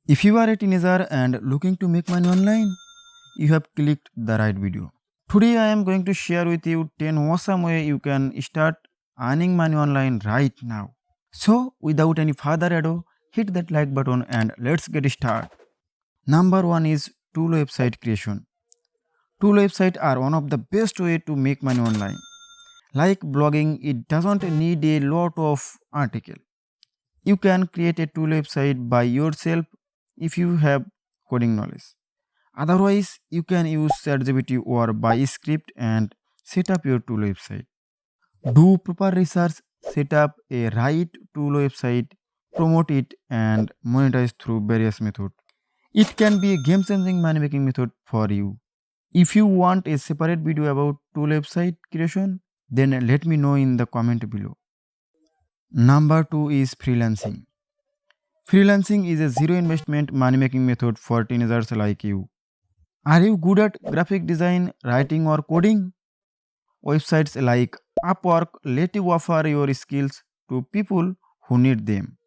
If you are a teenager and looking to make money online, you have clicked the right video. Today I am going to share with you 10 awesome ways you can start earning money online right now. So, without any further ado, hit that like button and let's get started. Number 1 is tool website creation. Tool websites are one of the best way to make money online. Like blogging, it doesn't need a lot of article. You can create a tool website by yourself if you have coding knowledge. Otherwise, you can use ChatGPT or buy a script and set up your tool website. Do proper research, set up a right tool website, promote it, and monetize through various methods. It can be a game changing money making method for you. If you want a separate video about tool website creation, then let me know in the comment below. Number 2 is freelancing. Freelancing is a zero investment money making method for teenagers like you. Are you good at graphic design, writing, or coding? Websites like Upwork let you offer your skills to people who need them.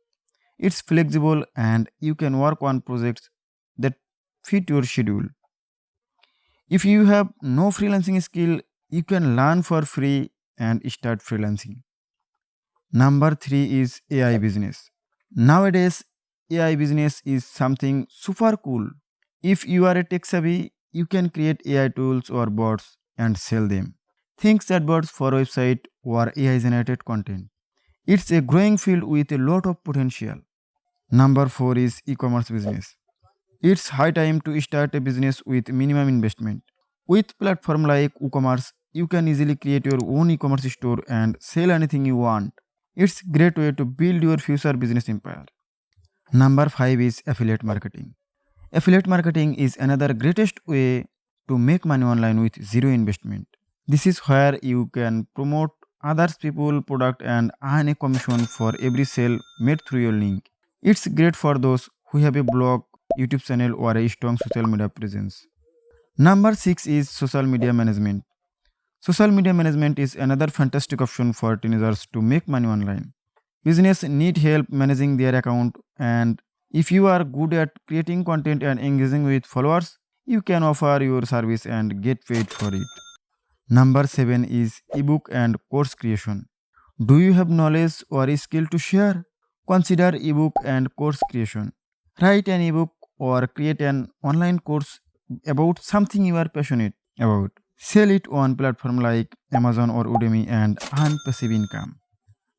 It's flexible and you can work on projects that fit your schedule. If you have no freelancing skill, you can learn for free and start freelancing. Number 3 is AI business. Nowadays, AI business is something super cool. If you are a tech savvy, you can create AI tools or bots and sell them. Think chatbots for website or AI generated content. It's a growing field with a lot of potential. Number 4 is e-commerce business. It's high time to start a business with minimum investment. With platform like WooCommerce, you can easily create your own e-commerce store and sell anything you want. It's great way to build your future business empire. Number 5 is affiliate marketing. Affiliate marketing is another greatest way to make money online with zero investment. This is where you can promote others people product and earn a commission for every sale made through your link. It's great for those who have a blog, YouTube channel or a strong social media presence. Number 6 is social media management. Social media management is another fantastic option for teenagers to make money online. Business need help managing their account, and if you are good at creating content and engaging with followers, you can offer your service and get paid for it. Number 7 is ebook and course creation. Do you have knowledge or skill to share? Consider ebook and course creation. Write an ebook or create an online course about something you are passionate about. Sell it on platform like Amazon or Udemy and earn passive income.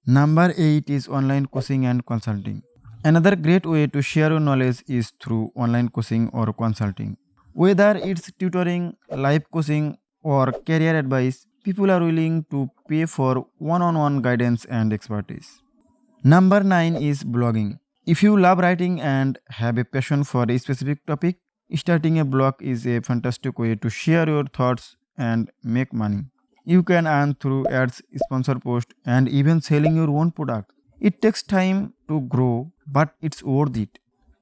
Number 8 is online coaching and consulting. Another great way to share your knowledge is through online coaching or consulting. Whether it's tutoring, live coaching, or career advice, people are willing to pay for one on one guidance and expertise. Number 9 is blogging. If you love writing and have a passion for a specific topic, starting a blog is a fantastic way to share your thoughts and make money. You can earn through ads, sponsor posts, and even selling your own product. It takes time to grow, but it's worth it.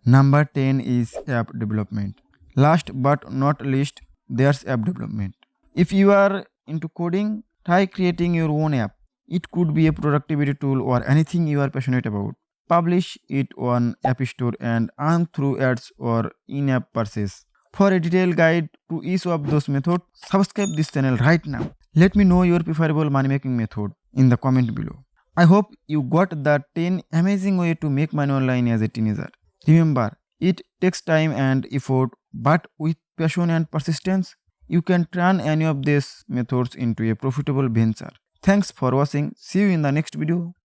Number 10 is app development. Last but not least, there's app development. If you are into coding, try creating your own app. It could be a productivity tool or anything you are passionate about. Publish it on App Store and earn through ads or in-app purchase. For a detailed guide to each of those methods, subscribe this channel right now. Let me know your preferable money making method in the comment below. I hope you got the 10 amazing ways to make money online as a teenager. Remember, it takes time and effort, but with passion and persistence, you can turn any of these methods into a profitable venture. Thanks for watching. See you in the next video.